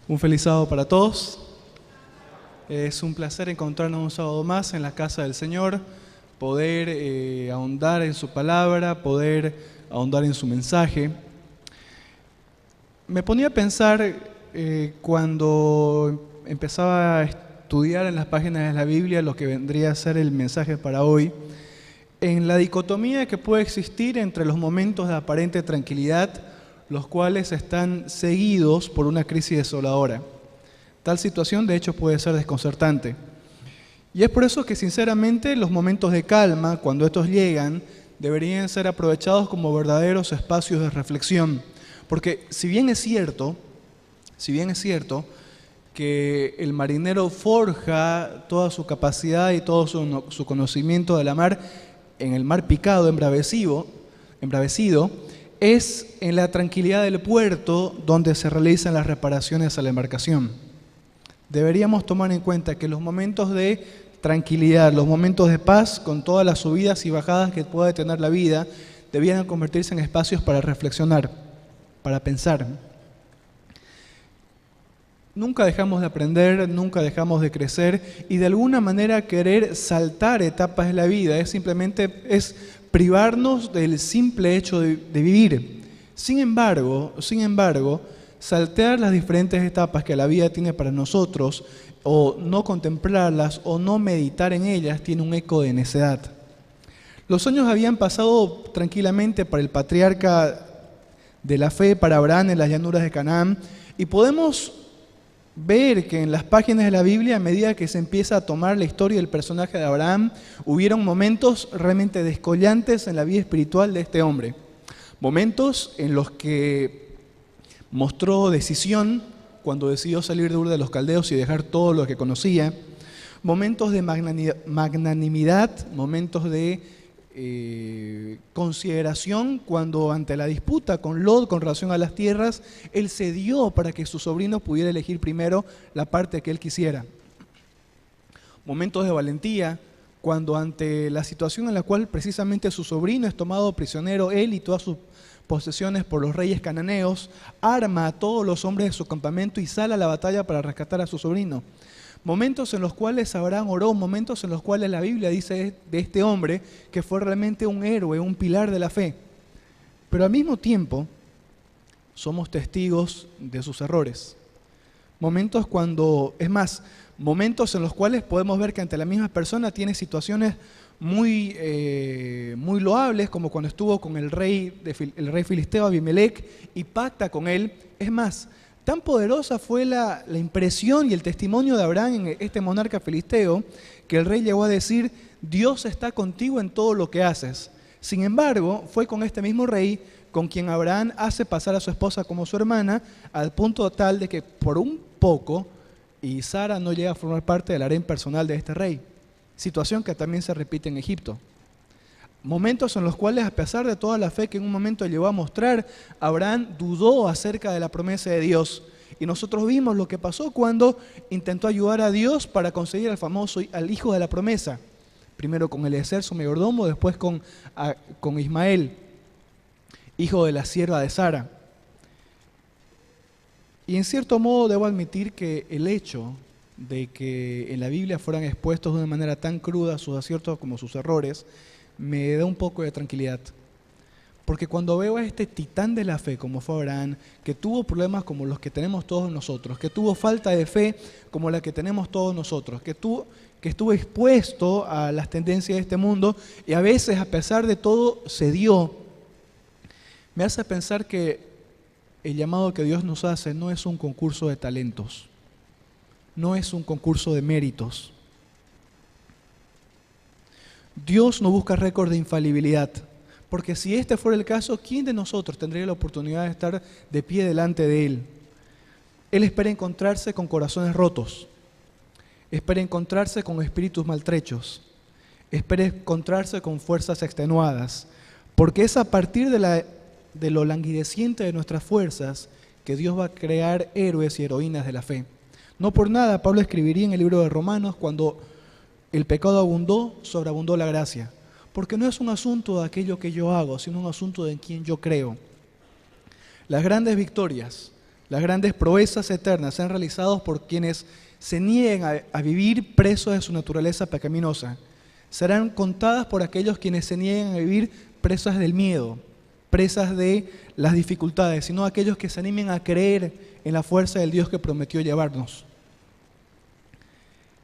Un feliz sábado para todos. Es un placer encontrarnos un sábado más en la casa del Señor, poder ahondar en su palabra, poder ahondar en su mensaje. Me ponía a pensar cuando empezaba a estudiar en las páginas de la Biblia lo que vendría a ser el mensaje para hoy, en la dicotomía que puede existir entre los momentos de aparente tranquilidad, los cuales están seguidos por una crisis desoladora. Tal situación, de hecho, puede ser desconcertante. Y es por eso que, sinceramente, los momentos de calma, cuando estos llegan, deberían ser aprovechados como verdaderos espacios de reflexión. Porque si bien es cierto que el marinero forja toda su capacidad y todo su conocimiento de la mar en el mar picado, embravecido, es en la tranquilidad del puerto donde se realizan las reparaciones a la embarcación. Deberíamos tomar en cuenta que los momentos de tranquilidad, los momentos de paz, con todas las subidas y bajadas que puede tener la vida, debieran convertirse en espacios para reflexionar, para pensar. Nunca dejamos de aprender, nunca dejamos de crecer y de alguna manera querer saltar etapas de la vida es privarnos del simple hecho de vivir. Sin embargo, saltear las diferentes etapas que la vida tiene para nosotros, o no contemplarlas, o no meditar en ellas, tiene un eco de necedad. Los años habían pasado tranquilamente para el patriarca de la fe, para Abraham en las llanuras de Canaán, y podemos ver que en las páginas de la Biblia, a medida que se empieza a tomar la historia del personaje de Abraham, hubieron momentos realmente descollantes en la vida espiritual de este hombre. Momentos en los que mostró decisión cuando decidió salir de Ur de los Caldeos y dejar todo lo que conocía. Momentos de magnanimidad, momentos de consideración cuando ante la disputa con Lot con relación a las tierras, él cedió para que su sobrino pudiera elegir primero la parte que él quisiera. Momentos de valentía cuando ante la situación en la cual precisamente su sobrino es tomado prisionero, él y todas sus posesiones por los reyes cananeos, arma a todos los hombres de su campamento y sale a la batalla para rescatar a su sobrino. Momentos en los cuales Abraham oró, momentos en los cuales la Biblia dice de este hombre que fue realmente un héroe, un pilar de la fe. Pero al mismo tiempo somos testigos de sus errores. Momentos en los cuales podemos ver que ante la misma persona tiene situaciones muy loables, como cuando estuvo con el rey filisteo Abimelech y pacta con él. Es más, tan poderosa fue la impresión y el testimonio de Abraham en este monarca filisteo que el rey llegó a decir: Dios está contigo en todo lo que haces. Sin embargo, fue con este mismo rey con quien Abraham hace pasar a su esposa como su hermana, al punto tal de que por un poco y Sara no llega a formar parte del harén personal de este rey. Situación que también se repite en Egipto. Momentos en los cuales, a pesar de toda la fe que en un momento llegó a mostrar, Abraham dudó acerca de la promesa de Dios. Y nosotros vimos lo que pasó cuando intentó ayudar a Dios para conseguir al hijo de la promesa. Primero con Eliezer, su mayordomo, después con Ismael, hijo de la sierva de Sara. Y en cierto modo debo admitir que el hecho de que en la Biblia fueran expuestos de una manera tan cruda sus aciertos como sus errores, me da un poco de tranquilidad. Porque cuando veo a este titán de la fe como fue Abraham, que tuvo problemas como los que tenemos todos nosotros, que tuvo falta de fe como la que tenemos todos nosotros, que estuvo expuesto a las tendencias de este mundo y a veces, a pesar de todo, cedió, me hace pensar que el llamado que Dios nos hace no es un concurso de talentos, no es un concurso de méritos. Dios no busca récord de infalibilidad, porque si este fuera el caso, ¿quién de nosotros tendría la oportunidad de estar de pie delante de Él? Él espera encontrarse con corazones rotos, espera encontrarse con espíritus maltrechos, espera encontrarse con fuerzas extenuadas, porque es a partir de lo languideciente de nuestras fuerzas que Dios va a crear héroes y heroínas de la fe. No por nada Pablo escribiría en el libro de Romanos: cuando el pecado abundó, sobreabundó la gracia. Porque no es un asunto de aquello que yo hago, sino un asunto de en quien yo creo. Las grandes victorias, Las grandes proezas eternas sean realizadas por quienes se nieguen a vivir presos de su naturaleza pecaminosa. Serán contadas por aquellos quienes se nieguen a vivir presas del miedo, presas de las dificultades, sino aquellos que se animen a creer en la fuerza del Dios que prometió llevarnos.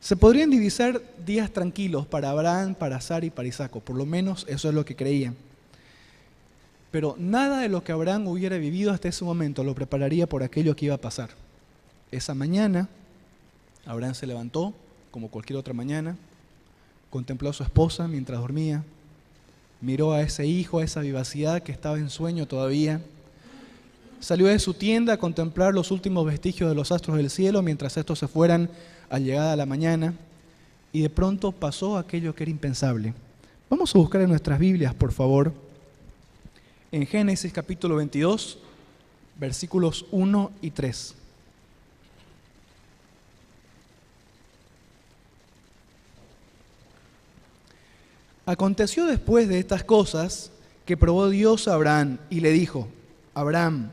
Se podrían divisar días tranquilos para Abraham, para Sara y para Isaac, por lo menos eso es lo que creían. Pero nada de lo que Abraham hubiera vivido hasta ese momento lo prepararía por aquello que iba a pasar. Esa mañana, Abraham se levantó, como cualquier otra mañana, contempló a su esposa mientras dormía, miró a ese hijo, a esa vivacidad que estaba en sueño todavía, salió de su tienda a contemplar los últimos vestigios de los astros del cielo mientras estos se fueran a llegada de la mañana, y de pronto pasó aquello que era impensable. Vamos a buscar en nuestras Biblias, por favor, en Génesis capítulo 22, versículos 1 y 3. Aconteció después de estas cosas que probó Dios a Abraham y le dijo: Abraham,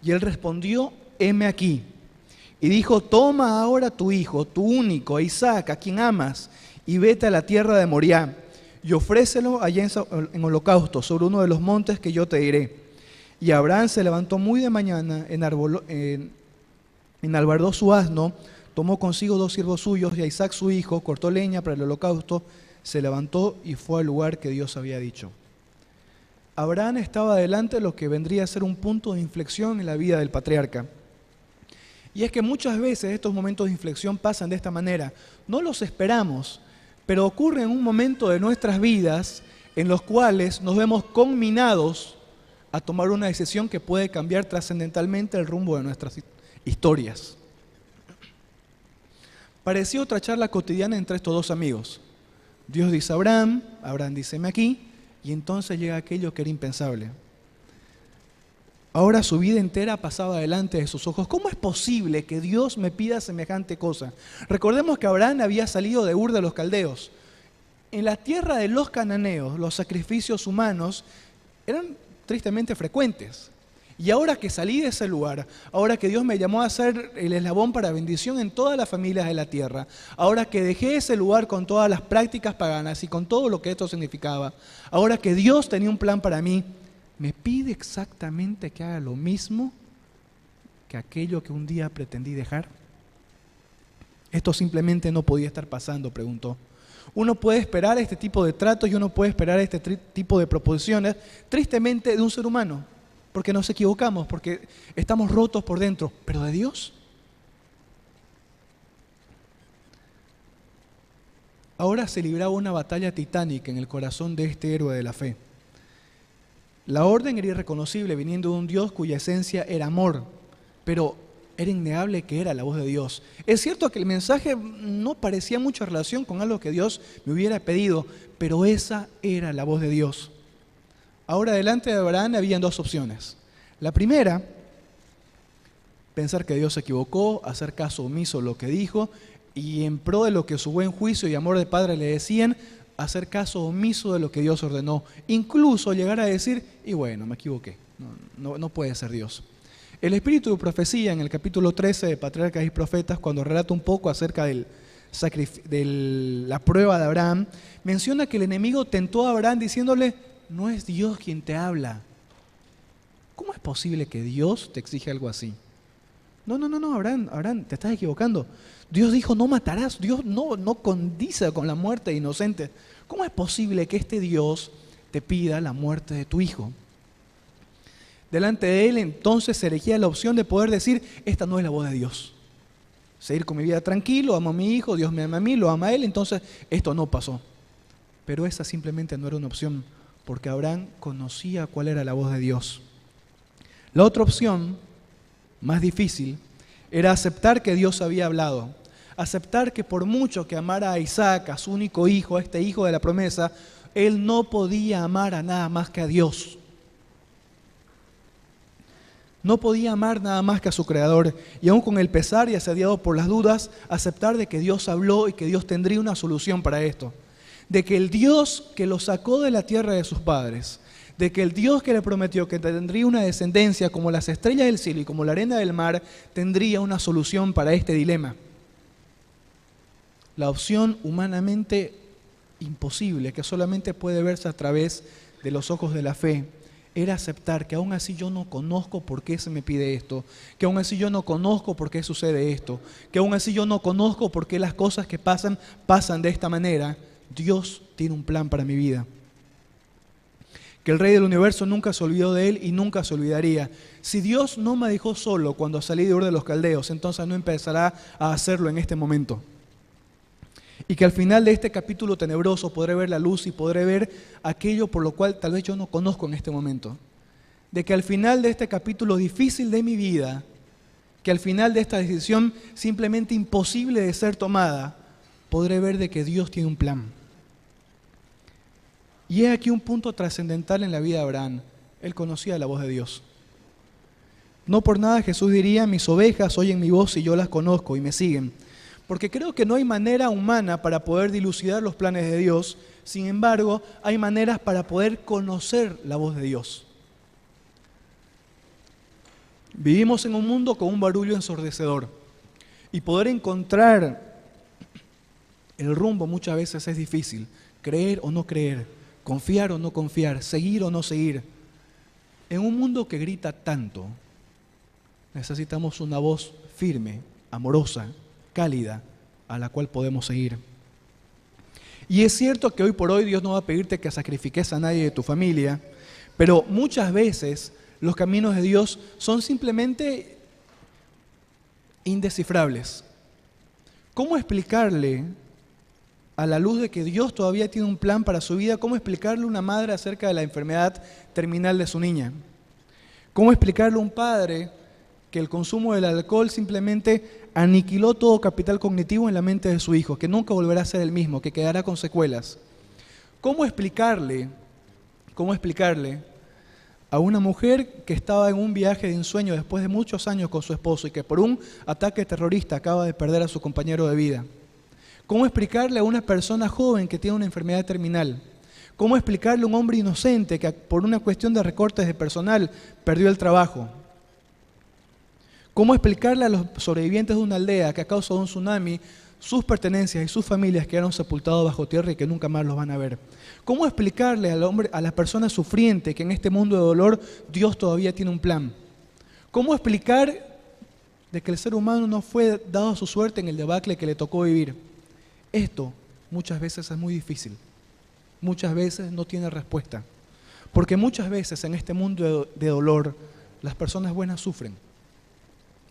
y él respondió: heme aquí. Y dijo: toma ahora tu hijo, tu único, a Isaac, a quien amas, y vete a la tierra de Moriah, y ofrécelo allá en holocausto, sobre uno de los montes que yo te diré. Y Abraham se levantó muy de mañana, enalbardó su asno, tomó consigo 2 siervos suyos y a Isaac su hijo, cortó leña para el holocausto, se levantó y fue al lugar que Dios había dicho. Abraham estaba delante de lo que vendría a ser un punto de inflexión en la vida del patriarca. Y es que muchas veces estos momentos de inflexión pasan de esta manera. No los esperamos, pero ocurre en un momento de nuestras vidas en los cuales nos vemos conminados a tomar una decisión que puede cambiar trascendentalmente el rumbo de nuestras historias. Parecía otra charla cotidiana entre estos dos amigos. Dios dice a Abraham, Abraham dice: heme aquí, y entonces llega aquello que era impensable. Ahora su vida entera pasaba delante de sus ojos. ¿Cómo es posible que Dios me pida semejante cosa? Recordemos que Abraham había salido de Ur de los Caldeos. En la tierra de los cananeos, los sacrificios humanos eran tristemente frecuentes. Y ahora que salí de ese lugar, ahora que Dios me llamó a ser el eslabón para bendición en todas las familias de la tierra, ahora que dejé ese lugar con todas las prácticas paganas y con todo lo que esto significaba, ahora que Dios tenía un plan para mí, me pide exactamente que haga lo mismo que aquello que un día pretendí dejar. Esto simplemente no podía estar pasando, preguntó. Uno puede esperar este tipo de tratos y uno puede esperar este tipo de proposiciones, tristemente, de un ser humano, porque nos equivocamos, porque estamos rotos por dentro, pero de Dios. Ahora se libraba una batalla titánica en el corazón de este héroe de la fe. La orden era irreconocible viniendo de un Dios cuya esencia era amor, pero era innegable que era la voz de Dios. Es cierto que el mensaje no parecía mucha relación con algo que Dios me hubiera pedido, pero esa era la voz de Dios. Ahora delante de Abraham habían 2 opciones. La primera, pensar que Dios se equivocó, hacer caso omiso a lo que dijo y en pro de lo que su buen juicio y amor de padre le decían, hacer caso omiso de lo que Dios ordenó. Incluso llegar a decir: y bueno, me equivoqué, no puede ser Dios. El espíritu de profecía en el capítulo 13 de Patriarcas y Profetas, cuando relata un poco acerca de la prueba de Abraham, menciona que el enemigo tentó a Abraham diciéndole: no es Dios quien te habla. ¿Cómo es posible que Dios te exija algo así? No, Abraham, te estás equivocando. Dios dijo: no matarás. Dios no condice con la muerte de inocentes. ¿Cómo es posible que este Dios te pida la muerte de tu hijo? Delante de él entonces se elegía la opción de poder decir: esta no es la voz de Dios. Seguir con mi vida tranquilo, amo a mi hijo, Dios me ama a mí, lo ama a él, entonces esto no pasó. Pero esa simplemente no era una opción, porque Abraham conocía cuál era la voz de Dios. La otra opción, más difícil, era aceptar que Dios había hablado. Aceptar que por mucho que amara a Isaac, a su único hijo, a este hijo de la promesa, él no podía amar a nada más que a Dios. No podía amar nada más que a su Creador, y aún con el pesar y asediado por las dudas, aceptar de que Dios habló y que Dios tendría una solución para esto. De que el Dios que lo sacó de la tierra de sus padres, de que el Dios que le prometió que tendría una descendencia como las estrellas del cielo y como la arena del mar, tendría una solución para este dilema. La opción humanamente imposible, que solamente puede verse a través de los ojos de la fe, era aceptar que aún así yo no conozco por qué se me pide esto, que aún así yo no conozco por qué sucede esto, que aún así yo no conozco por qué las cosas que pasan de esta manera. Dios tiene un plan para mi vida. Que el Rey del Universo nunca se olvidó de él y nunca se olvidaría. Si Dios no me dejó solo cuando salí de Ur de los Caldeos, entonces no empezará a hacerlo en este momento. Y que al final de este capítulo tenebroso podré ver la luz y podré ver aquello por lo cual tal vez yo no conozco en este momento. De que al final de este capítulo difícil de mi vida, que al final de esta decisión simplemente imposible de ser tomada, podré ver de que Dios tiene un plan. Y es aquí un punto trascendental en la vida de Abraham. Él conocía la voz de Dios. No por nada Jesús diría: mis ovejas oyen mi voz y yo las conozco y me siguen. Porque creo que no hay manera humana para poder dilucidar los planes de Dios. Sin embargo, hay maneras para poder conocer la voz de Dios. Vivimos en un mundo con un barullo ensordecedor. Y poder encontrar el rumbo muchas veces es difícil. Creer o no creer, confiar o no confiar, seguir o no seguir. En un mundo que grita tanto, necesitamos una voz firme, amorosa, cálida, a la cual podemos seguir. Y es cierto que hoy por hoy Dios no va a pedirte que sacrifiques a nadie de tu familia, pero muchas veces los caminos de Dios son simplemente indescifrables. ¿Cómo explicarle, a la luz de que Dios todavía tiene un plan para su vida, cómo explicarle a una madre acerca de la enfermedad terminal de su niña? ¿Cómo explicarle a un padre que el consumo del alcohol simplemente aniquiló todo capital cognitivo en la mente de su hijo, que nunca volverá a ser el mismo, que quedará con secuelas? ¿Cómo explicarle a una mujer que estaba en un viaje de ensueño después de muchos años con su esposo y que por un ataque terrorista acaba de perder a su compañero de vida? ¿Cómo explicarle a una persona joven que tiene una enfermedad terminal? ¿Cómo explicarle a un hombre inocente que por una cuestión de recortes de personal perdió el trabajo? ¿Cómo explicarle a los sobrevivientes de una aldea que a causa de un tsunami sus pertenencias y sus familias quedaron sepultados bajo tierra y que nunca más los van a ver? ¿Cómo explicarle al hombre, a la persona sufriente, que en este mundo de dolor Dios todavía tiene un plan? ¿Cómo explicar de que el ser humano no fue dado a su suerte en el debacle que le tocó vivir? Esto muchas veces es muy difícil, muchas veces no tiene respuesta, porque muchas veces en este mundo de dolor las personas buenas sufren,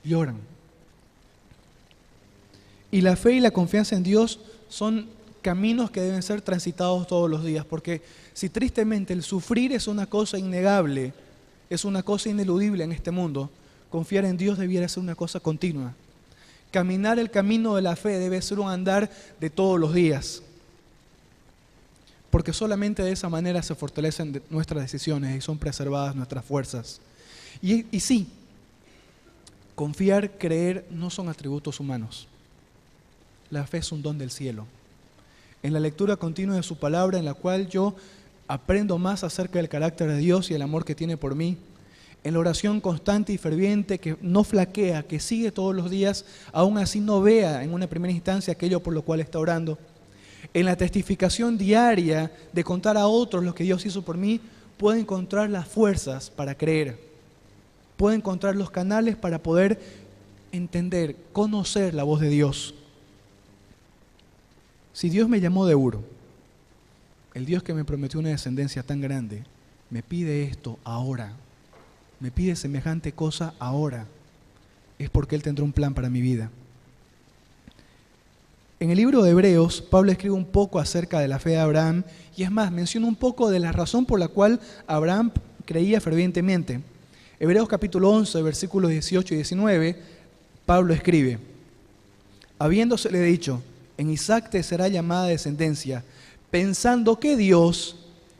lloran. Y la fe y la confianza en Dios son caminos que deben ser transitados todos los días, porque si tristemente el sufrir es una cosa innegable, es una cosa ineludible en este mundo, confiar en Dios debiera ser una cosa continua. Caminar el camino de la fe debe ser un andar de todos los días, porque solamente de esa manera se fortalecen nuestras decisiones y son preservadas nuestras fuerzas. Y sí, confiar, creer no son atributos humanos. La fe es un don del cielo. En la lectura continua de su palabra, en la cual yo aprendo más acerca del carácter de Dios y el amor que tiene por mí, en la oración constante y ferviente que no flaquea, que sigue todos los días, aún así no vea en una primera instancia aquello por lo cual está orando, en la testificación diaria de contar a otros lo que Dios hizo por mí, puedo encontrar las fuerzas para creer, puedo encontrar los canales para poder entender, conocer la voz de Dios. Si Dios me llamó de Ur, el Dios que me prometió una descendencia tan grande, me pide esto ahora, me pide semejante cosa ahora, es porque Él tendrá un plan para mi vida. En el libro de Hebreos, Pablo escribe un poco acerca de la fe de Abraham, y es más, menciona un poco de la razón por la cual Abraham creía fervientemente. Hebreos capítulo 11, versículos 18 y 19, Pablo escribe: habiéndosele dicho, en Isaac te será llamada descendencia, pensando que Dios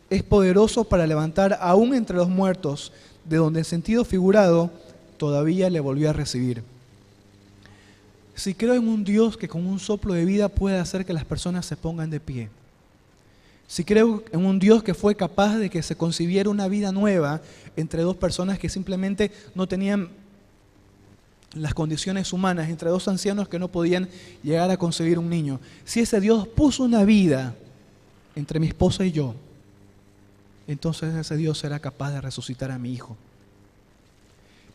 es poderoso para levantar aún entre los muertos, de donde en sentido figurado todavía le volvió a recibir. Si creo en un Dios que con un soplo de vida puede hacer que las personas se pongan de pie, si creo en un Dios que fue capaz de que se concibiera una vida nueva entre dos personas que simplemente no tenían las condiciones humanas, entre dos ancianos que no podían llegar a concebir un niño, si ese Dios puso una vida entre mi esposa y yo, entonces ese Dios será capaz de resucitar a mi hijo.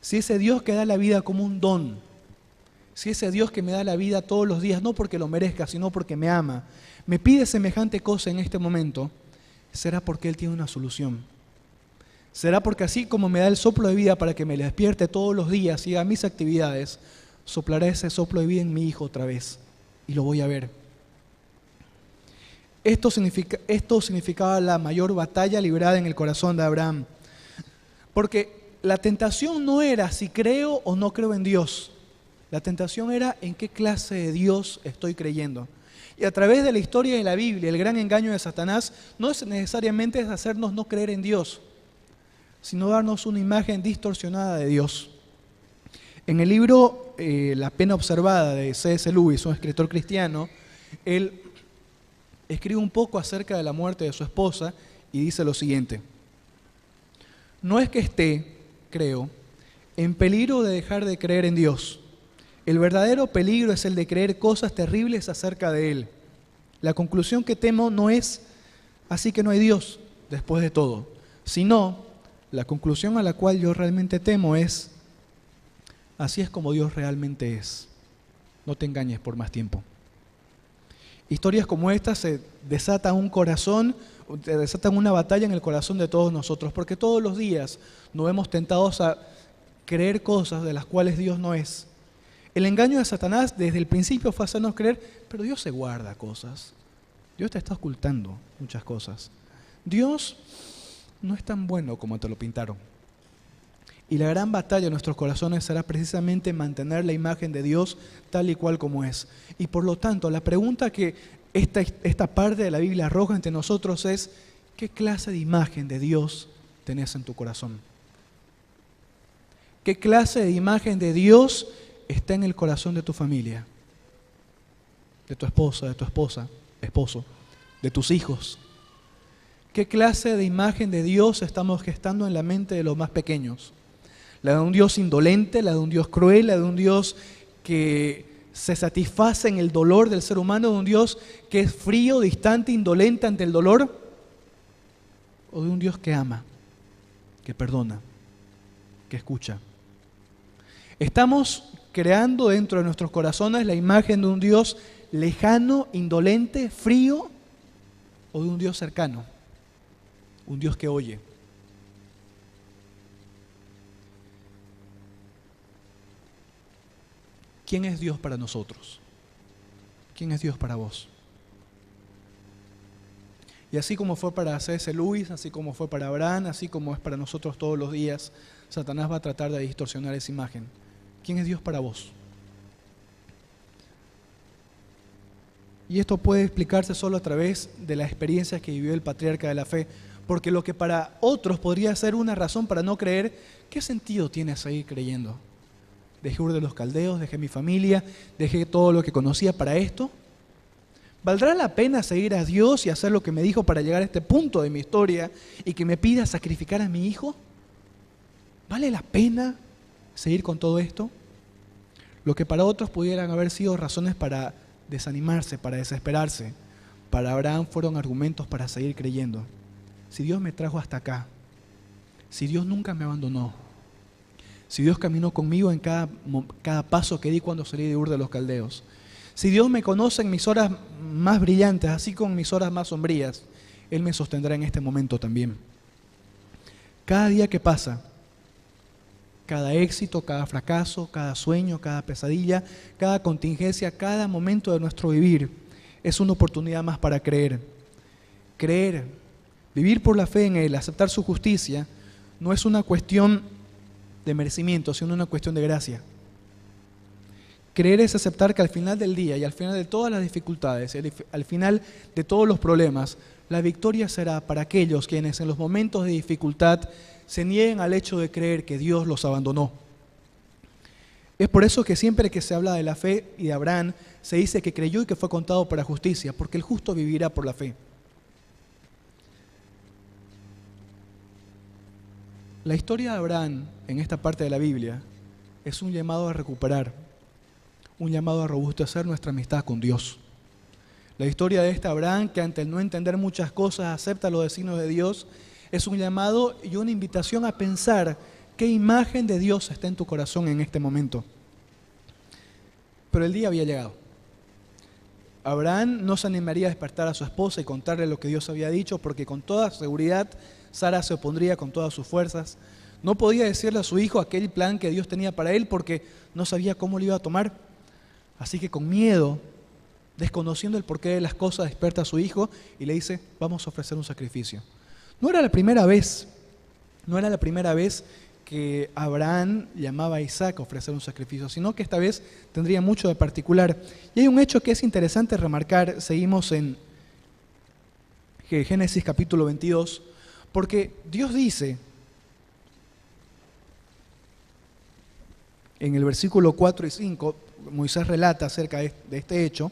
Si ese Dios que da la vida como un don, si ese Dios que me da la vida todos los días, no porque lo merezca, sino porque me ama, me pide semejante cosa en este momento, será porque Él tiene una solución. Será porque así como me da el soplo de vida para que me despierte todos los días y haga mis actividades, soplará ese soplo de vida en mi hijo otra vez y lo voy a ver. Esto significaba la mayor batalla librada en el corazón de Abraham. Porque la tentación no era si creo o no creo en Dios. La tentación era en qué clase de Dios estoy creyendo. Y a través de la historia de la Biblia, el gran engaño de Satanás no es necesariamente hacernos no creer en Dios, sino darnos una imagen distorsionada de Dios. En el libro La pena observada de C.S. Lewis, un escritor cristiano, él escribe un poco acerca de la muerte de su esposa y dice lo siguiente: no es que esté, creo, en peligro de dejar de creer en Dios. El verdadero peligro es el de creer cosas terribles acerca de Él. La conclusión que temo no es así que no hay Dios después de todo, sino la conclusión a la cual yo realmente temo es así es como Dios realmente es. No te engañes por más tiempo. Historias como estas se desatan un corazón, desatan una batalla en el corazón de todos nosotros, porque todos los días nos vemos tentados a creer cosas de las cuales Dios no es. El engaño de Satanás desde el principio fue hacernos creer, pero Dios se guarda cosas. Dios te está ocultando muchas cosas. Dios no es tan bueno como te lo pintaron. Y la gran batalla en nuestros corazones será precisamente mantener la imagen de Dios tal y cual como es. Y por lo tanto, la pregunta que esta parte de la Biblia arroja entre nosotros es: ¿qué clase de imagen de Dios tenés en tu corazón? ¿Qué clase de imagen de Dios está en el corazón de tu familia? De tu esposa, esposo, de tus hijos. ¿Qué clase de imagen de Dios estamos gestando en la mente de los más pequeños? La de un Dios indolente, la de un Dios cruel, la de un Dios que se satisface en el dolor del ser humano, de un Dios que es frío, distante, indolente ante el dolor, o de un Dios que ama, que perdona, que escucha. Estamos creando dentro de nuestros corazones la imagen de un Dios lejano, indolente, frío, o de un Dios cercano, un Dios que oye. ¿Quién es Dios para nosotros? ¿Quién es Dios para vos? Y así como fue para C.S. Lewis, así como fue para Abraham, así como es para nosotros todos los días, Satanás va a tratar de distorsionar esa imagen. ¿Quién es Dios para vos? Y esto puede explicarse solo a través de las experiencias que vivió el patriarca de la fe, porque lo que para otros podría ser una razón para no creer, ¿qué sentido tiene seguir creyendo? Dejé Ur de los Caldeos, dejé mi familia, dejé todo lo que conocía para esto. ¿Valdrá la pena seguir a Dios y hacer lo que me dijo para llegar a este punto de mi historia y que me pida sacrificar a mi hijo? ¿Vale la pena seguir con todo esto? Lo que para otros pudieran haber sido razones para desanimarse, para desesperarse, para Abraham fueron argumentos para seguir creyendo. Si Dios me trajo hasta acá, si Dios nunca me abandonó, si Dios caminó conmigo en cada paso que di cuando salí de Ur de los Caldeos, si Dios me conoce en mis horas más brillantes, así como en mis horas más sombrías, Él me sostendrá en este momento también. Cada día que pasa, cada éxito, cada fracaso, cada sueño, cada pesadilla, cada contingencia, cada momento de nuestro vivir es una oportunidad más para creer. Creer, vivir por la fe en Él, aceptar su justicia, no es una cuestión de merecimiento, sino una cuestión de gracia. Creer es aceptar que al final del día y al final de todas las dificultades, al final de todos los problemas, la victoria será para aquellos quienes en los momentos de dificultad se nieguen al hecho de creer que Dios los abandonó. Es por eso que siempre que se habla de la fe y de Abraham, se dice que creyó y que fue contado para justicia, porque el justo vivirá por la fe. La historia de Abraham en esta parte de la Biblia es un llamado a recuperar, un llamado a robustecer nuestra amistad con Dios. La historia de este Abraham, que ante el no entender muchas cosas acepta los designios de Dios, es un llamado y una invitación a pensar qué imagen de Dios está en tu corazón en este momento. Pero el día había llegado. Abraham no se animaría a despertar a su esposa y contarle lo que Dios había dicho, porque con toda seguridad Sara se opondría con todas sus fuerzas. No podía decirle a su hijo aquel plan que Dios tenía para él porque no sabía cómo lo iba a tomar. Así que con miedo, desconociendo el porqué de las cosas, despierta a su hijo y le dice, vamos a ofrecer un sacrificio. No era la primera vez que Abraham llamaba a Isaac a ofrecer un sacrificio, sino que esta vez tendría mucho de particular. Y hay un hecho que es interesante remarcar, seguimos en Génesis capítulo 22, porque Dios dice en el versículo 4 y 5, Moisés relata acerca de este hecho,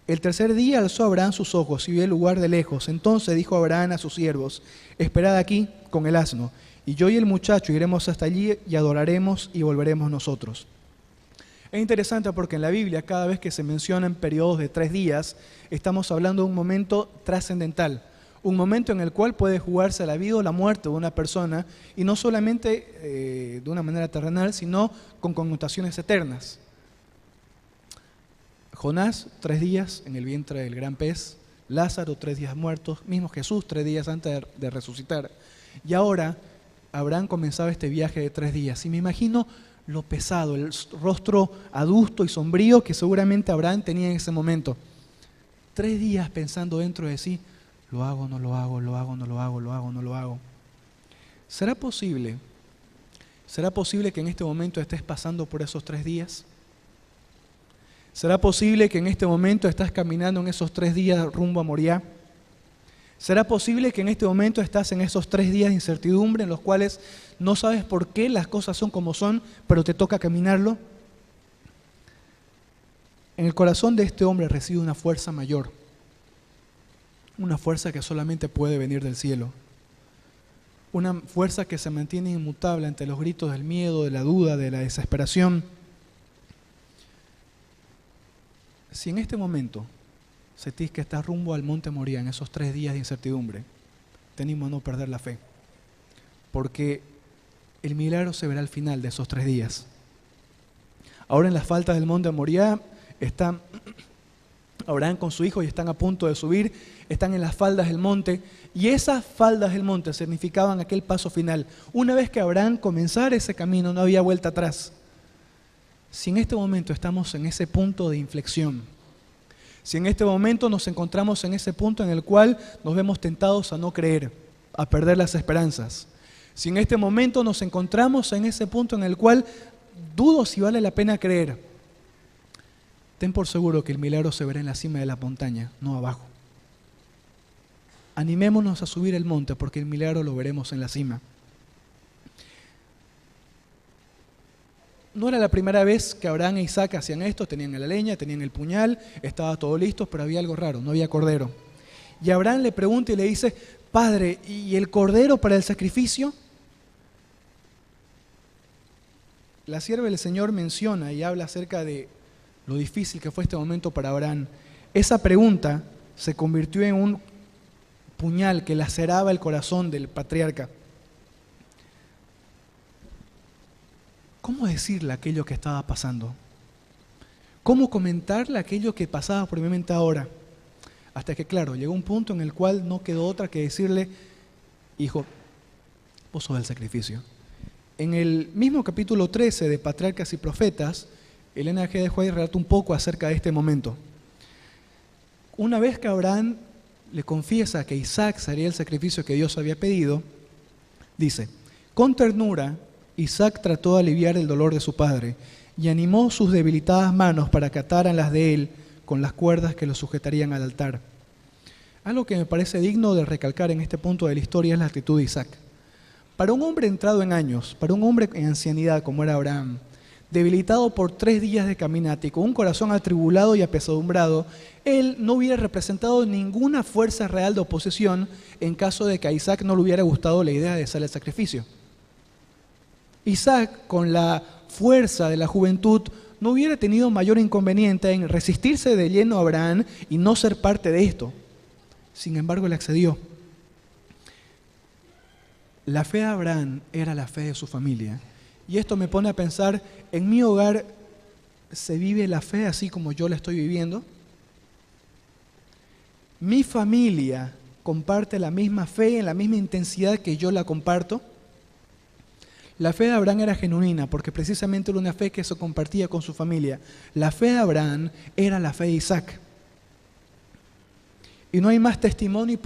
el tercer día alzó Abraham sus ojos y vio el lugar de lejos. Entonces dijo Abraham a sus siervos, esperad aquí con el asno, y yo y el muchacho iremos hasta allí y adoraremos y volveremos nosotros. Es interesante porque en la Biblia cada vez que se mencionan periodos de 3 días, estamos hablando de un momento trascendental, un momento en el cual puede jugarse la vida o la muerte de una persona, y no solamente de una manera terrenal, sino con connotaciones eternas. Jonás, 3 días en el vientre del gran pez, Lázaro, 3 días muertos, mismo Jesús, 3 días antes de resucitar. Y ahora Abraham comenzaba este viaje de 3 días, y me imagino lo pesado, el rostro adusto y sombrío que seguramente Abraham tenía en ese momento. 3 días pensando dentro de sí, lo hago, no lo hago, lo hago, no lo hago, lo hago, no lo hago. ¿Será posible que en este momento estés pasando por esos 3 días? ¿Será posible que en este momento estás caminando en esos 3 días rumbo a Moriah? ¿Será posible que en este momento estás en esos 3 días de incertidumbre en los cuales no sabes por qué las cosas son como son, pero te toca caminarlo? En el corazón de este hombre reside una fuerza mayor, una fuerza que solamente puede venir del cielo, una fuerza que se mantiene inmutable ante los gritos del miedo, de la duda, de la desesperación. Si en este momento sentís que estás rumbo al monte Moriah en esos 3 días de incertidumbre, te animo a no perder la fe, porque el milagro se verá al final de esos 3 días. Ahora en las faldas del monte Moriah está Abraham con su hijo y están a punto de subir, están en las faldas del monte, y esas faldas del monte significaban aquel paso final. Una vez que Abraham comenzara ese camino, no había vuelta atrás. Si en este momento estamos en ese punto de inflexión, si en este momento nos encontramos en ese punto en el cual nos vemos tentados a no creer, a perder las esperanzas, si en este momento nos encontramos en ese punto en el cual dudo si vale la pena creer, ten por seguro que el milagro se verá en la cima de la montaña, no abajo. Animémonos a subir el monte porque el milagro lo veremos en la cima. No era la primera vez que Abraham e Isaac hacían esto, tenían la leña, tenían el puñal, estaba todo listo, pero había algo raro, no había cordero. Y Abraham le pregunta y le dice, Padre, ¿y el cordero para el sacrificio? La sierva del Señor menciona y habla acerca de lo difícil que fue este momento para Abraham. Esa pregunta se convirtió en un puñal que laceraba el corazón del patriarca. ¿Cómo decirle aquello que estaba pasando? ¿Cómo comentarle aquello que pasaba por mi mente ahora? Hasta que, claro, llegó un punto en el cual no quedó otra que decirle, hijo, vos sos el sacrificio. En el mismo capítulo 13 de Patriarcas y Profetas, Elena G. de White relata un poco acerca de este momento. Una vez que Abraham le confiesa que Isaac sería el sacrificio que Dios había pedido, dice, con ternura, Isaac trató de aliviar el dolor de su padre y animó sus debilitadas manos para que ataran las de él con las cuerdas que lo sujetarían al altar. Algo que me parece digno de recalcar en este punto de la historia es la actitud de Isaac. Para un hombre entrado en años, para un hombre en ancianidad como era Abraham, debilitado por 3 días de caminata y con un corazón atribulado y apesadumbrado, él no hubiera representado ninguna fuerza real de oposición en caso de que a Isaac no le hubiera gustado la idea de hacer el sacrificio. Isaac, con la fuerza de la juventud, no hubiera tenido mayor inconveniente en resistirse de lleno a Abraham y no ser parte de esto. Sin embargo, le accedió. La fe de Abraham era la fe de su familia. Y esto me pone a pensar, ¿en mi hogar se vive la fe así como yo la estoy viviendo? ¿Mi familia comparte la misma fe en la misma intensidad que yo la comparto? La fe de Abraham era genuina porque precisamente era una fe que se compartía con su familia. La fe de Abraham era la fe de Isaac. Y no hay más testimonio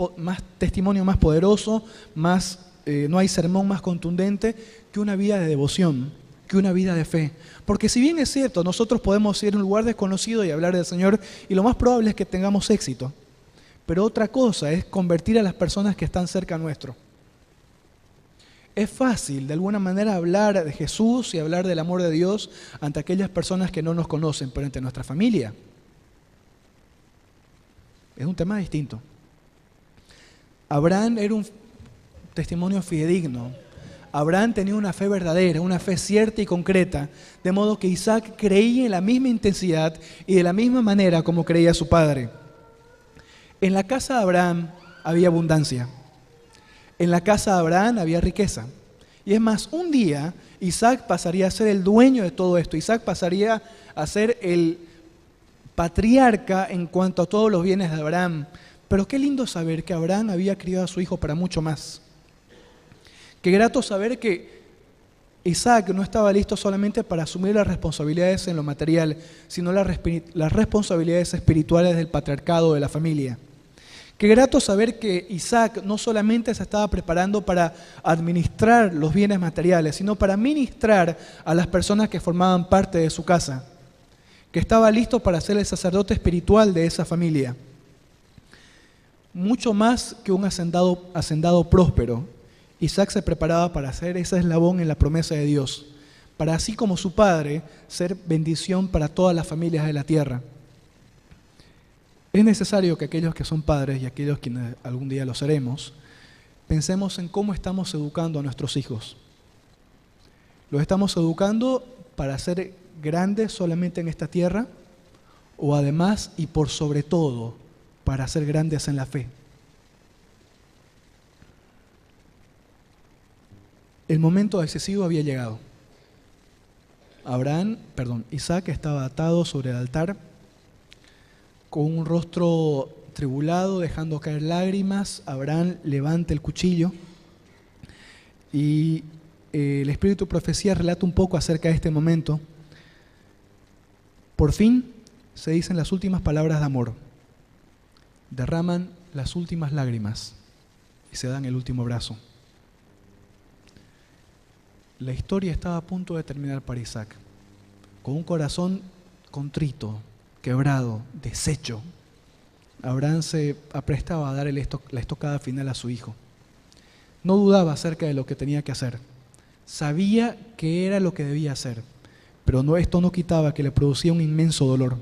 más poderoso, no hay sermón más contundente que una vida de devoción, que una vida de fe. Porque si bien es cierto, nosotros podemos ir a un lugar desconocido y hablar del Señor y lo más probable es que tengamos éxito. Pero otra cosa es convertir a las personas que están cerca nuestro. Es fácil, de alguna manera, hablar de Jesús y hablar del amor de Dios ante aquellas personas que no nos conocen, pero ante nuestra familia es un tema distinto. Abraham era un testimonio fidedigno. Abraham tenía una fe verdadera, una fe cierta y concreta, de modo que Isaac creía en la misma intensidad y de la misma manera como creía su padre. En la casa de Abraham había abundancia. En la casa de Abraham había riqueza. Y es más, un día Isaac pasaría a ser el dueño de todo esto. Isaac pasaría a ser el patriarca en cuanto a todos los bienes de Abraham. Pero qué lindo saber que Abraham había criado a su hijo para mucho más. Qué grato saber que Isaac no estaba listo solamente para asumir las responsabilidades en lo material, sino las responsabilidades espirituales del patriarcado de la familia. Qué grato saber que Isaac no solamente se estaba preparando para administrar los bienes materiales, sino para ministrar a las personas que formaban parte de su casa, que estaba listo para ser el sacerdote espiritual de esa familia. Mucho más que un hacendado próspero, Isaac se preparaba para ser ese eslabón en la promesa de Dios, para así como su padre, ser bendición para todas las familias de la tierra. Es necesario que aquellos que son padres y aquellos quienes algún día lo seremos, pensemos en cómo estamos educando a nuestros hijos. ¿Los estamos educando para ser grandes solamente en esta tierra? ¿O además y por sobre todo para ser grandes en la fe? El momento decisivo había llegado. Isaac estaba atado sobre el altar, con un rostro tribulado, dejando caer lágrimas. Abraham levanta el cuchillo y el Espíritu de Profecía relata un poco acerca de este momento. Por fin se dicen las últimas palabras de amor, derraman las últimas lágrimas y se dan el último abrazo. La historia estaba a punto de terminar para Isaac, con un corazón contrito, quebrado, deshecho. Abraham se aprestaba a dar la estocada final a su hijo. No dudaba acerca de lo que tenía que hacer. Sabía que era lo que debía hacer, pero esto no quitaba que le producía un inmenso dolor.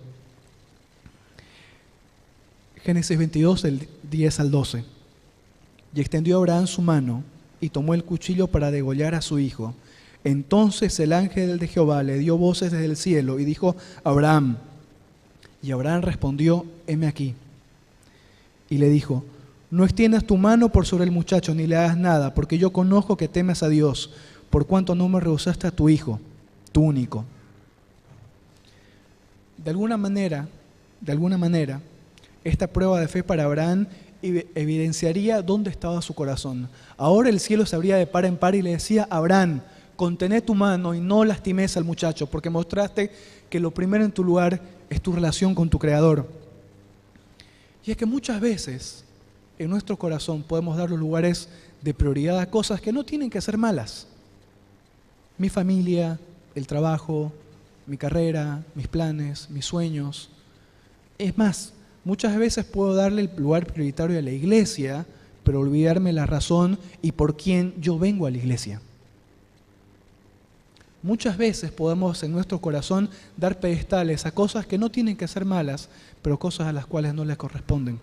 Génesis 22, del 10 al 12. Y extendió Abraham su mano y tomó el cuchillo para degollar a su hijo. Entonces el ángel de Jehová le dio voces desde el cielo y dijo: Abraham. Y Abraham respondió: heme aquí. Y le dijo: no extiendas tu mano por sobre el muchacho, ni le hagas nada, porque yo conozco que temes a Dios, por cuanto no me rehusaste a tu hijo, tu único. De alguna manera, esta prueba de fe para Abraham evidenciaría dónde estaba su corazón. Ahora el cielo se abría de par en par y le decía: Abraham, contené tu mano y no lastimes al muchacho, porque mostraste que lo primero en tu lugar es tu relación con tu Creador. Y es que muchas veces en nuestro corazón podemos dar los lugares de prioridad a cosas que no tienen que ser malas. Mi familia, el trabajo, mi carrera, mis planes, mis sueños. Es más, muchas veces puedo darle el lugar prioritario a la iglesia, pero olvidarme la razón y por quién yo vengo a la iglesia. Muchas veces podemos en nuestro corazón dar pedestales a cosas que no tienen que ser malas, pero cosas a las cuales no les corresponden.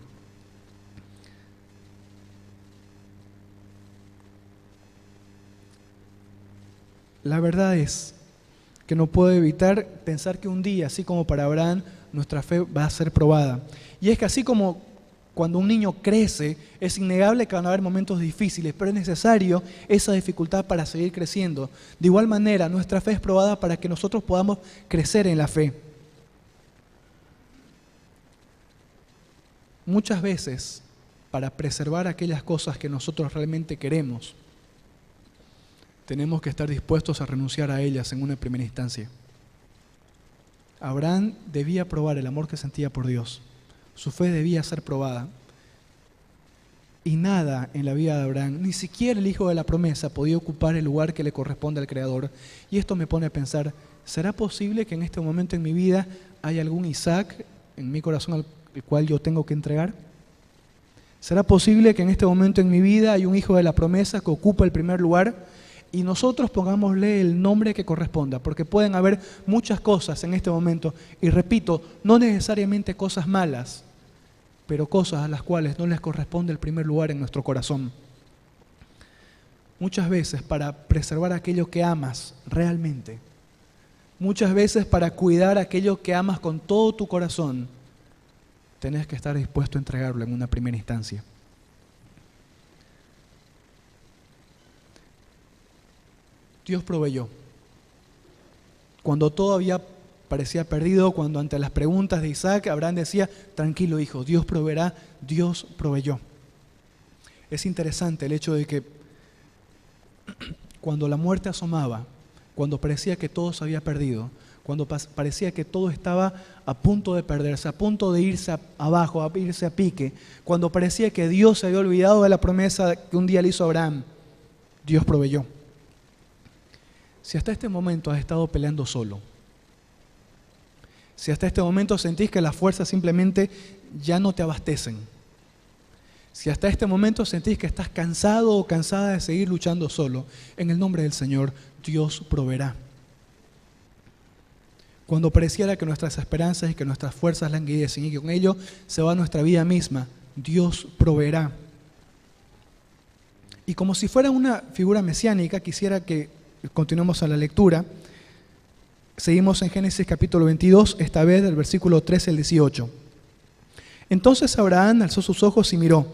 La verdad es que no puedo evitar pensar que un día, así como para Abraham, nuestra fe va a ser probada. Y es que así como cuando un niño crece, es innegable que van a haber momentos difíciles, pero es necesario esa dificultad para seguir creciendo. De igual manera, nuestra fe es probada para que nosotros podamos crecer en la fe. Muchas veces, para preservar aquellas cosas que nosotros realmente queremos, tenemos que estar dispuestos a renunciar a ellas en una primera instancia. Abraham debía probar el amor que sentía por Dios. Su fe debía ser probada. Y nada en la vida de Abraham, ni siquiera el hijo de la promesa, podía ocupar el lugar que le corresponde al Creador. Y esto me pone a pensar, ¿será posible que en este momento en mi vida haya algún Isaac en mi corazón al cual yo tengo que entregar? ¿Será posible que en este momento en mi vida hay un hijo de la promesa que ocupa el primer lugar? Y nosotros pongámosle el nombre que corresponda, porque pueden haber muchas cosas en este momento, y repito, no necesariamente cosas malas, pero cosas a las cuales no les corresponde el primer lugar en nuestro corazón. Muchas veces para preservar aquello que amas realmente, muchas veces para cuidar aquello que amas con todo tu corazón, tenés que estar dispuesto a entregarlo en una primera instancia. Dios proveyó. Cuando todavía parecía perdido, cuando ante las preguntas de Isaac, Abraham decía, tranquilo hijo, Dios proveerá, Dios proveyó. Es interesante el hecho de que cuando la muerte asomaba, cuando parecía que todo se había perdido, cuando parecía que todo estaba a punto de perderse, a punto de irse abajo, a irse a pique, cuando parecía que Dios se había olvidado de la promesa que un día le hizo a Abraham, Dios proveyó. Si hasta este momento has estado peleando solo, si hasta este momento sentís que las fuerzas simplemente ya no te abastecen, si hasta este momento sentís que estás cansado o cansada de seguir luchando solo, en el nombre del Señor, Dios proveerá. Cuando pareciera que nuestras esperanzas y que nuestras fuerzas languidecen y que con ello se va nuestra vida misma, Dios proveerá. Y como si fuera una figura mesiánica, quisiera que continuemos a la lectura. Seguimos en Génesis capítulo 22, esta vez del versículo 13 al 18. Entonces Abraham alzó sus ojos y miró,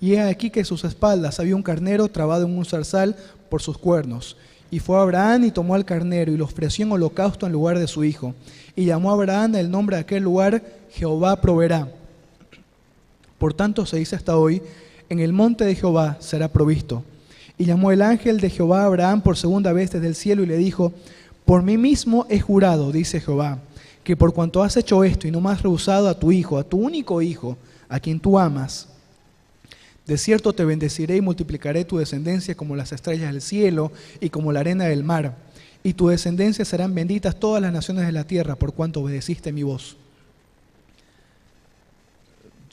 y he aquí que a sus espaldas había un carnero trabado en un zarzal por sus cuernos. Y fue Abraham y tomó al carnero y lo ofreció en holocausto en lugar de su hijo. Y llamó a Abraham el nombre de aquel lugar, Jehová proveerá. Por tanto se dice hasta hoy, en el monte de Jehová será provisto. Y llamó el ángel de Jehová a Abraham por segunda vez desde el cielo y le dijo, por mí mismo he jurado, dice Jehová, que por cuanto has hecho esto y no me has rehusado a tu hijo, a tu único hijo, a quien tú amas, de cierto te bendeciré y multiplicaré tu descendencia como las estrellas del cielo y como la arena del mar. Y tu descendencia serán benditas todas las naciones de la tierra por cuanto obedeciste mi voz.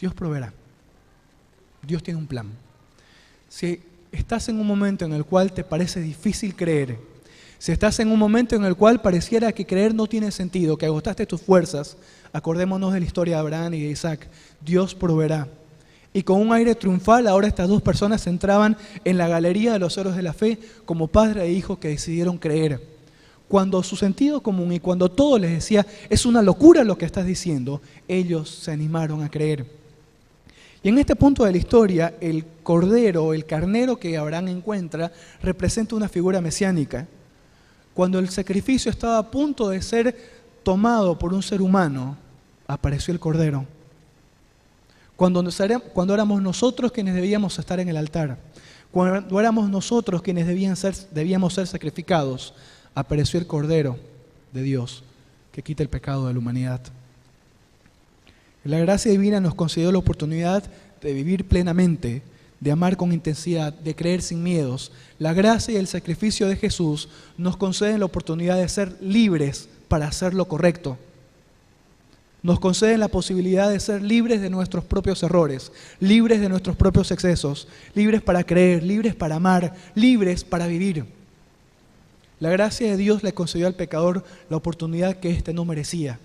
Dios proveerá. Dios tiene un plan. Si estás en un momento en el cual te parece difícil creer, si estás en un momento en el cual pareciera que creer no tiene sentido, que agotaste tus fuerzas, acordémonos de la historia de Abraham y de Isaac. Dios proveerá. Y con un aire triunfal, ahora estas dos personas entraban en la galería de los héroes de la fe como padre e hijo que decidieron creer. Cuando su sentido común y cuando todo les decía, es una locura lo que estás diciendo, ellos se animaron a creer. Y en este punto de la historia, el cordero, el carnero que Abraham encuentra, representa una figura mesiánica. Cuando el sacrificio estaba a punto de ser tomado por un ser humano, apareció el cordero. Cuando éramos nosotros quienes debíamos estar en el altar, cuando éramos nosotros quienes debíamos ser sacrificados, apareció el Cordero de Dios que quita el pecado de la humanidad. La gracia divina nos concedió la oportunidad de vivir plenamente, de amar con intensidad, de creer sin miedos. La gracia y el sacrificio de Jesús nos conceden la oportunidad de ser libres para hacer lo correcto. Nos conceden la posibilidad de ser libres de nuestros propios errores, libres de nuestros propios excesos, libres para creer, libres para amar, libres para vivir. La gracia de Dios le concedió al pecador la oportunidad que éste no merecía.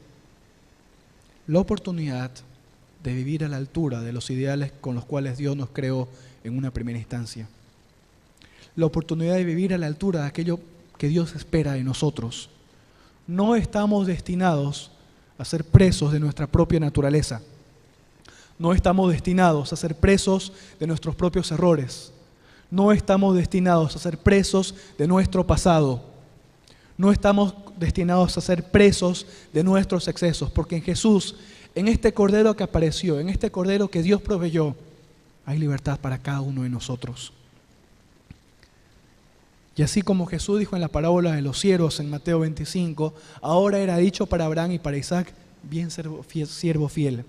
La oportunidad de vivir a la altura de los ideales con los cuales Dios nos creó en una primera instancia. La oportunidad de vivir a la altura de aquello que Dios espera de nosotros. No estamos destinados a ser presos de nuestra propia naturaleza. No estamos destinados a ser presos de nuestros propios errores. No estamos destinados a ser presos de nuestro pasado. No estamos destinados a ser presos de nuestros excesos, porque en Jesús, en este Cordero que apareció, en este Cordero que Dios proveyó, hay libertad para cada uno de nosotros. Y así como Jesús dijo en la parábola de los siervos en Mateo 25, ahora era dicho para Abraham y para Isaac: bien siervo fiel,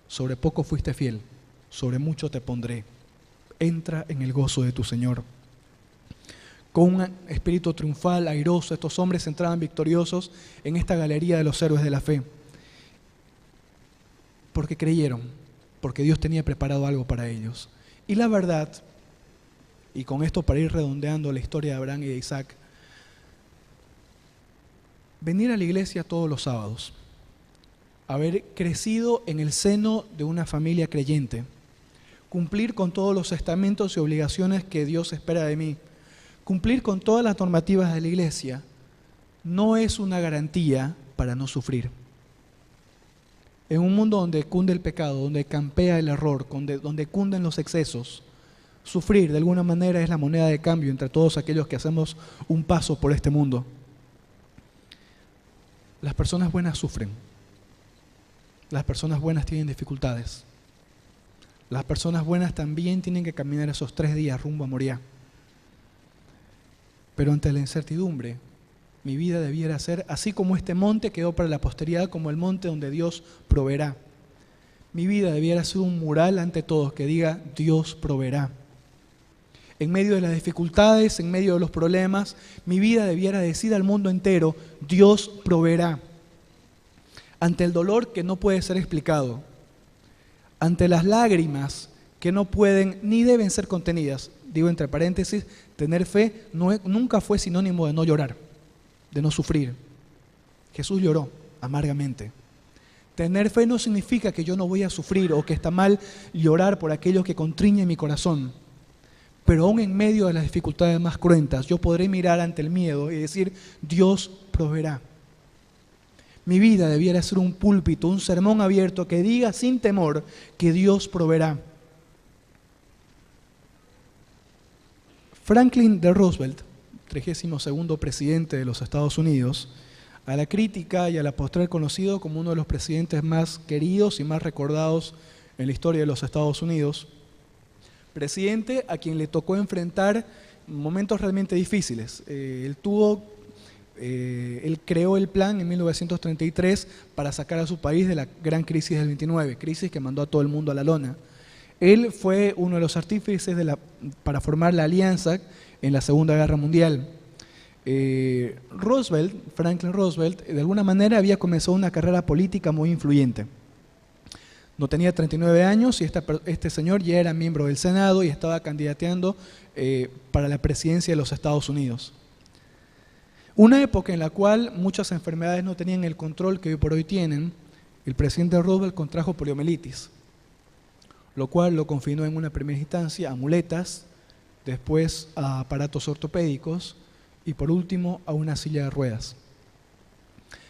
sobre poco fuiste fiel, sobre mucho te pondré. Entra en el gozo de tu Señor. Con un espíritu triunfal, airoso, estos hombres entraban victoriosos en esta galería de los héroes de la fe. Porque creyeron, porque Dios tenía preparado algo para ellos. Y la verdad, y con esto para ir redondeando la historia de Abraham y de Isaac, venir a la iglesia todos los sábados, haber crecido en el seno de una familia creyente, cumplir con todos los estamentos y obligaciones que Dios espera de mí, cumplir con todas las normativas de la iglesia, no es una garantía para no sufrir. En un mundo donde cunde el pecado, donde campea el error, donde cunden los excesos, sufrir de alguna manera es la moneda de cambio entre todos aquellos que hacemos un paso por este mundo. Las personas buenas sufren. Las personas buenas tienen dificultades. Las personas buenas también tienen que caminar esos 3 días rumbo a Moriah. Pero ante la incertidumbre, mi vida debiera ser, así como este monte quedó para la posteridad, como el monte donde Dios proveerá. Mi vida debiera ser un mural ante todos que diga: Dios proveerá. En medio de las dificultades, en medio de los problemas, mi vida debiera decir al mundo entero: Dios proveerá. Ante el dolor que no puede ser explicado, ante las lágrimas que no pueden ni deben ser contenidas, digo entre paréntesis, tener fe nunca fue sinónimo de no llorar, de no sufrir. Jesús lloró amargamente. Tener fe no significa que yo no voy a sufrir o que está mal llorar por aquello que contriñe mi corazón. Pero aún en medio de las dificultades más cruentas, yo podré mirar ante el miedo y decir: Dios proveerá. Mi vida debiera ser un púlpito, un sermón abierto que diga sin temor que Dios proveerá. Franklin D. Roosevelt, 32º presidente de los Estados Unidos, a la crítica y a la postre conocido como uno de los presidentes más queridos y más recordados en la historia de los Estados Unidos, presidente a quien le tocó enfrentar momentos realmente difíciles. Él creó el plan en 1933 para sacar a su país de la gran crisis del 29, crisis que mandó a todo el mundo a la lona. Él fue uno de los artífices para formar la alianza en la Segunda Guerra Mundial. Franklin Roosevelt, de alguna manera había comenzado una carrera política muy influyente. No tenía 39 años y este señor ya era miembro del Senado y estaba candidateando para la presidencia de los Estados Unidos. Una época en la cual muchas enfermedades no tenían el control que hoy por hoy tienen. El presidente Roosevelt contrajo poliomielitis, lo cual lo confinó en una primera instancia a muletas, después a aparatos ortopédicos y por último a una silla de ruedas.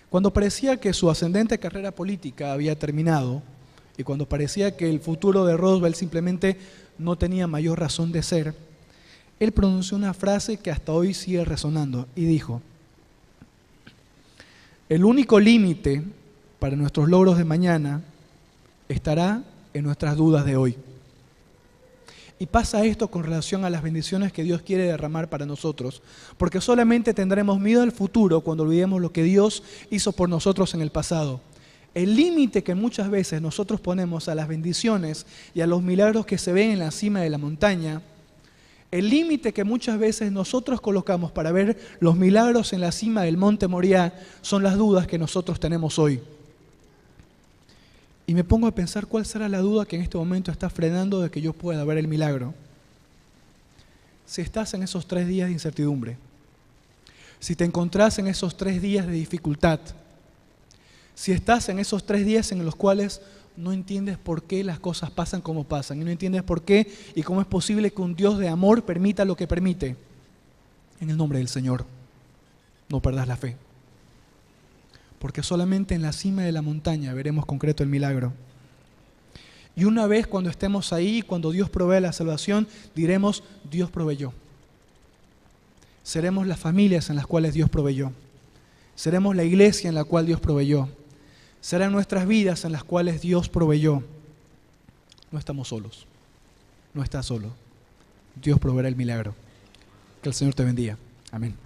Cuando parecía que su ascendente carrera política había terminado y cuando parecía que el futuro de Roosevelt simplemente no tenía mayor razón de ser, él pronunció una frase que hasta hoy sigue resonando y dijo: el único límite para nuestros logros de mañana estará en nuestras dudas de hoy. Y pasa esto con relación a las bendiciones que Dios quiere derramar para nosotros, porque solamente tendremos miedo al futuro cuando olvidemos lo que Dios hizo por nosotros en el pasado. El límite que muchas veces nosotros ponemos a las bendiciones y a los milagros que se ven en la cima de la montaña, el límite que muchas veces nosotros colocamos para ver los milagros en la cima del monte Moriah son las dudas que nosotros tenemos hoy. Y me pongo a pensar cuál será la duda que en este momento está frenando de que yo pueda ver el milagro. Si estás en esos 3 días de incertidumbre, si te encontrás en esos 3 días de dificultad, si estás en esos 3 días en los cuales no entiendes por qué las cosas pasan como pasan y no entiendes por qué y cómo es posible que un Dios de amor permita lo que permite, en el nombre del Señor, No perdas la fe. Porque solamente en la cima de la montaña veremos concreto el milagro. Y una vez cuando estemos ahí, cuando Dios provee la salvación, diremos, Dios proveyó. Seremos las familias en las cuales Dios proveyó. Seremos la iglesia en la cual Dios proveyó. Serán nuestras vidas en las cuales Dios proveyó. No estamos solos. No estás solo. Dios proveerá el milagro. Que el Señor te bendiga. Amén.